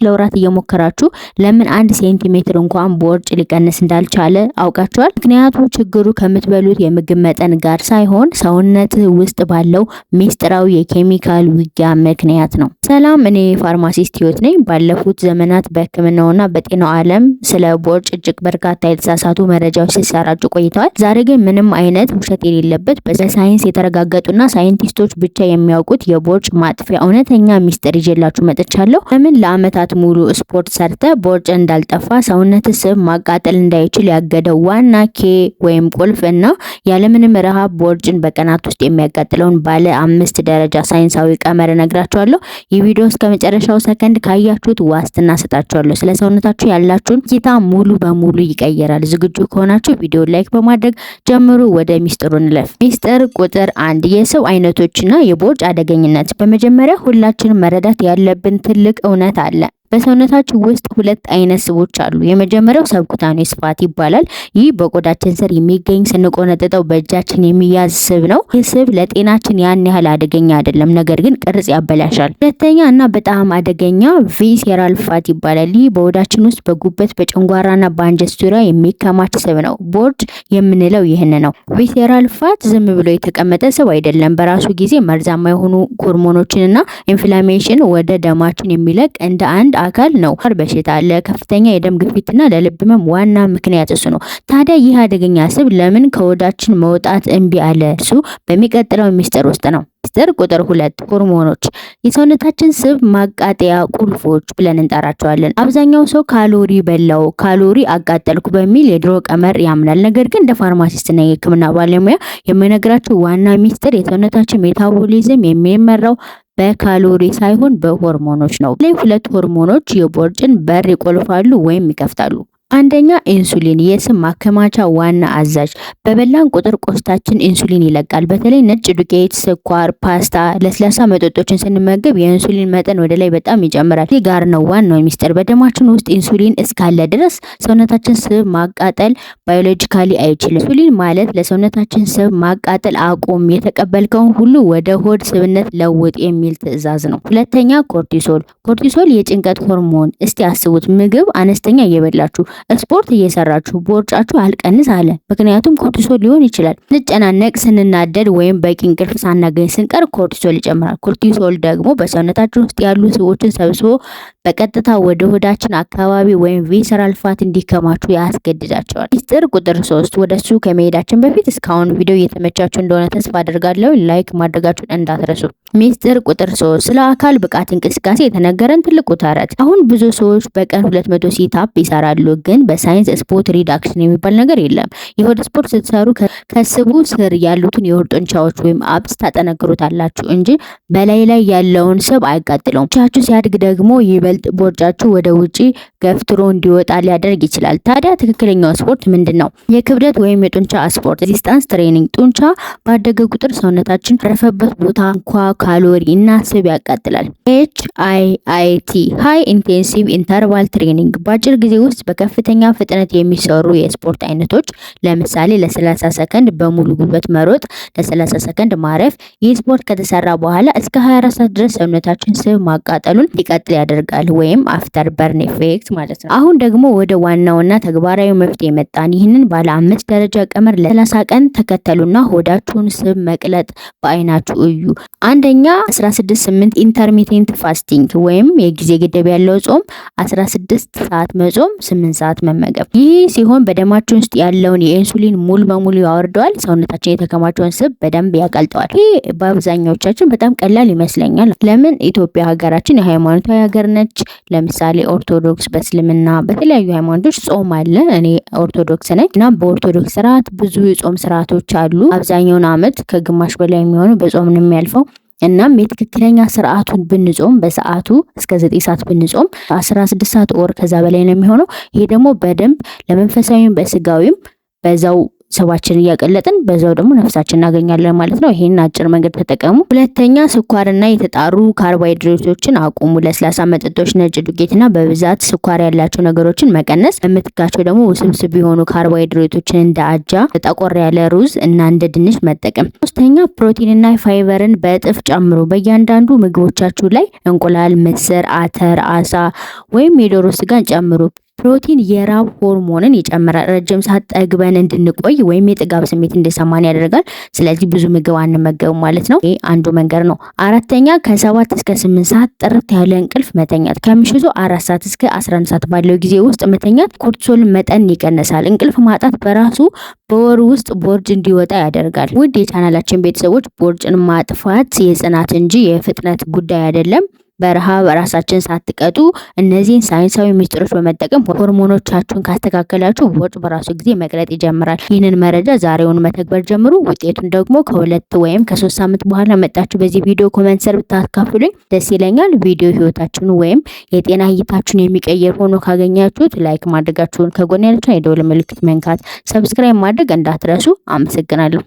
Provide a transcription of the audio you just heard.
ለወራት እየሞከራችሁ ለምን 1 ሴንቲሜትር እንኳን ቦርጭ ሊቀንስ እንዳልቻለ አውቃችኋል? ምክንያቱ ችግሩ ከምትበሉት የምግብ መጠን ጋር ሳይሆን ሰውነት ውስጥ ባለው ሚስጥራዊ የኬሚካል ውጊያ ምክንያት ነው። ሰላም፣ እኔ ፋርማሲስት ህይወት ነኝ። ባለፉት ዘመናት በህክምናውና በጤናው ዓለም ስለ ቦርጭ እጅግ በርካታ የተሳሳቱ መረጃዎች ሲሰራጩ ቆይተዋል። ዛሬ ግን ምንም አይነት ውሸት የሌለበት በሳይንስ የተረጋገጡና ሳይንቲስቶች ብቻ የሚያውቁት የቦርጭ ማጥፊያ እውነተኛ ሚስጥር ይዤላችሁ መጥቻለሁ። ለምን ለአመታት ሙሉ ስፖርት ሰርተ ቦርጭ እንዳልጠፋ ሰውነት ስብ ማቃጠል እንዳይችል ያገደው ዋና ወይም ቁልፍ እና ያለምንም ረሃብ ቦርጭን በቀናት ውስጥ የሚያቃጥለውን ባለ 5 ደረጃ ሳይንሳዊ ቀመር እነግራችኋለሁ። ይህ ቪዲዮ እስከ መጨረሻው ሰከንድ ካያችሁት ዋስትና ሰጣችኋለሁ። ስለ ሰውነታችሁ ያላችሁን እይታ ሙሉ በሙሉ ይቀየራል። ዝግጁ ከሆናችሁ ቪዲዮ ላይክ በማድረግ ጀምሩ። ወደ ሚስጥሩ እንለፍ። ሚስጥር ቁጥር 1 የሰው አይነቶችና የቦርጭ አደገኝነት። በመጀመሪያ ሁላችንም መረዳት ያለብን ትልቅ እውነት አለ። በሰውነታችን ውስጥ 2 አይነት ስቦች አሉ። የመጀመሪያው ሰብኩታኔስ ፋት ይባላል። ይህ በቆዳችን ስር የሚገኝ ስንቆነጥጠው በእጃችን የሚያዝ ስብ ነው። ይህ ስብ ለጤናችን ያን ያህል አደገኛ አይደለም፣ ነገር ግን ቅርጽ ያበላሻል። ሁለተኛ እና በጣም አደገኛ ቪሴራል ፋት ይባላል። ይህ በሆዳችን ውስጥ በጉበት በጨንጓራና በአንጀት ዙሪያ የሚከማች ስብ ነው። ቦርጭ የምንለው ይህን ነው። ቪሴራል ፋት ዝም ብሎ የተቀመጠ ስብ አይደለም። በራሱ ጊዜ መርዛማ የሆኑ ሆርሞኖችንና ኢንፍላሜሽን ወደ ደማችን የሚለቅ እንደ አንድ አካል ነው። በሽታ አለ። ከፍተኛ የደም ግፊትና ለልብ ህመም ዋና ምክንያት እሱ ነው። ታዲያ ይህ አደገኛ ስብ ለምን ከሆዳችን መውጣት እምቢ አለ? እሱ በሚቀጥለው ሚስጥር ውስጥ ነው። ሚስጥር ቁጥር 2 ሆርሞኖች። የሰውነታችን ስብ ማቃጠያ ቁልፎች ብለን እንጠራቸዋለን። አብዛኛው ሰው ካሎሪ በላው፣ ካሎሪ አቃጠልኩ በሚል የድሮ ቀመር ያምናል። ነገር ግን እንደ ፋርማሲስትና የህክምና ባለሙያ የምነግራችሁ ዋና ሚስጥር የሰውነታችን ሜታቦሊዝም የሚመራው በካሎሪ ሳይሆን በሆርሞኖች ነው። ላይ 2 ሆርሞኖች የቦርጭን በር ይቆልፋሉ ወይም ይከፍታሉ። አንደኛ ኢንሱሊን፣ የስብ ማከማቻ ዋና አዛዥ። በበላን ቁጥር ቆስታችን ኢንሱሊን ይለቃል። በተለይ ነጭ ዱቄት፣ ስኳር፣ ፓስታ፣ ለስላሳ መጠጦችን ስንመገብ የኢንሱሊን መጠን ወደ ላይ በጣም ይጨምራል። ይህ ጋር ነው ዋናው ሚስጥር። በደማችን ውስጥ ኢንሱሊን እስካለ ድረስ ሰውነታችን ስብ ማቃጠል ባዮሎጂካሊ አይችልም። ኢንሱሊን ማለት ለሰውነታችን ስብ ማቃጠል አቁም፣ የተቀበልከውን ሁሉ ወደ ሆድ ስብነት ለውጥ የሚል ትዕዛዝ ነው። ሁለተኛ ኮርቲሶል። ኮርቲሶል የጭንቀት ሆርሞን። እስቲ አስቡት፣ ምግብ አነስተኛ እየበላችሁ ስፖርት እየሰራችሁ ቦርጫችሁ አልቀንስ አለ። ምክንያቱም ኮርቲሶል ሊሆን ይችላል። ስንጨናነቅ፣ ስንናደድ ወይም በቂ እንቅልፍ ሳናገኝ ስንቀር ኮርቲሶል ይጨምራል። ኮርቲሶል ደግሞ በሰውነታችን ውስጥ ያሉ ስቦችን ሰብስቦ በቀጥታ ወደ ሆዳችን አካባቢ ወይም ቪሰራል ፋት እንዲከማቹ ያስገድዳቸዋል። ሚስጥር ቁጥር 3 ወደሱ ከመሄዳችን በፊት እስካሁን ቪዲዮ እየተመቻችሁ እንደሆነ ተስፋ አደርጋለሁ። ላይክ ማድረጋችሁን እንዳትረሱ። ሚስጥር ቁጥር 3 ስለ አካል ብቃት እንቅስቃሴ የተነገረን ትልቁ ተረት። አሁን ብዙ ሰዎች በቀን 200 ሲታፕ ይሰራሉ፣ ግን በሳይንስ ስፖርት ሪዳክሽን የሚባል ነገር የለም። የሆድ ስፖርት ስትሰሩ ከስቡ ስር ያሉትን የሆድ ጡንቻዎች ወይም አብስ ታጠነክሩታላችሁ እንጂ በላይ ላይ ያለውን ስብ አይቃጥለውም። ጡንቻችሁ ሲያድግ ደግሞ ይበልጥ ቦርጫችሁ ወደ ውጪ ገፍትሮ እንዲወጣ ሊያደርግ ይችላል። ታዲያ ትክክለኛው ስፖርት ምንድነው? የክብደት ወይም የጡንቻ ስፖርት ሬዚስታንስ ትሬኒንግ። ጡንቻ ባደገ ቁጥር ሰውነታችን ረፈበት ቦታ እንኳ ካሎሪ እና ስብ ያቃጥላል። HIIT ሃይ ኢንቴንሲቭ ኢንተርቫል ትሬኒንግ በአጭር ጊዜ ውስጥ በከፍተኛ ፍጥነት የሚሰሩ የስፖርት አይነቶች። ለምሳሌ ለ30 ሰከንድ በሙሉ ጉልበት መሮጥ፣ ለ30 ሰከንድ ማረፍ። ይህ ስፖርት ከተሰራ በኋላ እስከ 24 ሰዓት ድረስ ሰውነታችን ስብ ማቃጠሉን ሊቀጥል ያደርጋል፣ ወይም አፍተር በርን ኢፌክት ማለት ነው። አሁን ደግሞ ወደ ዋናውና ተግባራዊ መፍትሄ መጣን። ይህንን ባለ 5 ደረጃ ቀመር ለ30 ቀን ተከተሉና ሆዳችሁን ስብ መቅለጥ በአይናችሁ እዩ። አንደኛ 16-8 ኢንተርሚቴንት ፋስቲንግ ወይም የጊዜ ገደብ ያለው ጾም። 16 ሰዓት መጾም፣ 8 ሰዓት መመገብ። ይህ ሲሆን በደማችን ውስጥ ያለውን የኢንሱሊን ሙሉ በሙሉ ያወርደዋል። ሰውነታችን የተከማቸውን ስብ በደንብ ያቀልጠዋል። ይህ በአብዛኛዎቻችን በጣም ቀላል ይመስለኛል። ለምን? ኢትዮጵያ ሀገራችን የሃይማኖታዊ ሀገር ነች። ለምሳሌ ኦርቶዶክስ፣ በእስልምና በተለያዩ ሃይማኖቶች ጾም አለ። እኔ ኦርቶዶክስ ነኝ እና በኦርቶዶክስ ስርዓት ብዙ የጾም ስርዓቶች አሉ። አብዛኛውን አመት ከግማሽ በላይ የሚሆኑ በጾም ነው የሚያልፈው። እናም የትክክለኛ ስርዓቱን ብንጾም በሰዓቱ እስከ 9 ሰዓት ብንጾም 16 ሰዓት ኦር ከዛ በላይ ነው የሚሆነው። ይሄ ደግሞ በደንብ ለመንፈሳዊም በስጋዊም በዛው ስባችንን እያቀለጥን በዛው ደግሞ ነፍሳችን እናገኛለን ማለት ነው። ይሄን አጭር መንገድ ተጠቀሙ። ሁለተኛ ስኳርና የተጣሩ ካርቦሃይድሬቶችን አቁሙ። ለስላሳ መጠጦች፣ ነጭ ዱቄትና በብዛት ስኳር ያላቸው ነገሮችን መቀነስ። በምትካቸው ደግሞ ውስብስብ የሆኑ ካርቦሃይድሬቶችን እንደ አጃ፣ ጠቆር ያለ ሩዝ እና እንደ ድንች መጠቀም። ሶስተኛ ፕሮቲንና ፋይበርን በእጥፍ ጨምሩ። በእያንዳንዱ ምግቦቻችሁ ላይ እንቁላል፣ ምስር፣ አተር፣ አሳ ወይም የዶሮ ስጋን ጨምሩ። ፕሮቲን የራብ ሆርሞንን ይጨምራል። ረጅም ሰዓት ጠግበን እንድንቆይ ወይም የጥጋብ ስሜት እንዲሰማን ያደርጋል። ስለዚህ ብዙ ምግብ አንመገብም ማለት ነው። ይሄ አንዱ መንገድ ነው። አራተኛ ከ7 እስከ 8 ሰዓት ጥርት ያለ እንቅልፍ መተኛት። ከምሽቱ 4 ሰዓት እስከ 11 ሰዓት ባለው ጊዜ ውስጥ መተኛት ኮርቲሶል መጠን ይቀንሳል። እንቅልፍ ማጣት በራሱ በወር ውስጥ ቦርጭ እንዲወጣ ያደርጋል። ውድ የቻናላችን ቤተሰቦች ቦርጭን ማጥፋት የጽናት እንጂ የፍጥነት ጉዳይ አይደለም። በረሃብ ራሳችን ሳትቀጡ እነዚህን ሳይንሳዊ ምስጢሮች በመጠቀም ሆርሞኖቻችሁን ካስተካከላችሁ ቦርጭ በራሱ ጊዜ መቅለጥ ይጀምራል። ይህንን መረጃ ዛሬውን መተግበር ጀምሩ። ውጤቱን ደግሞ ከ2 ወይም ከ3 ሳምንት በኋላ መጣችሁ በዚህ ቪዲዮ ኮሜንት ስር ብታካፍሉኝ ደስ ይለኛል። ቪዲዮ ህይወታችሁን ወይም የጤና እይታችሁን የሚቀየር ሆኖ ካገኛችሁት ላይክ ማድረጋችሁን፣ ከጎን ያለችውን የደወል ምልክት መንካት፣ ሰብስክራይብ ማድረግ እንዳትረሱ። አመሰግናለሁ።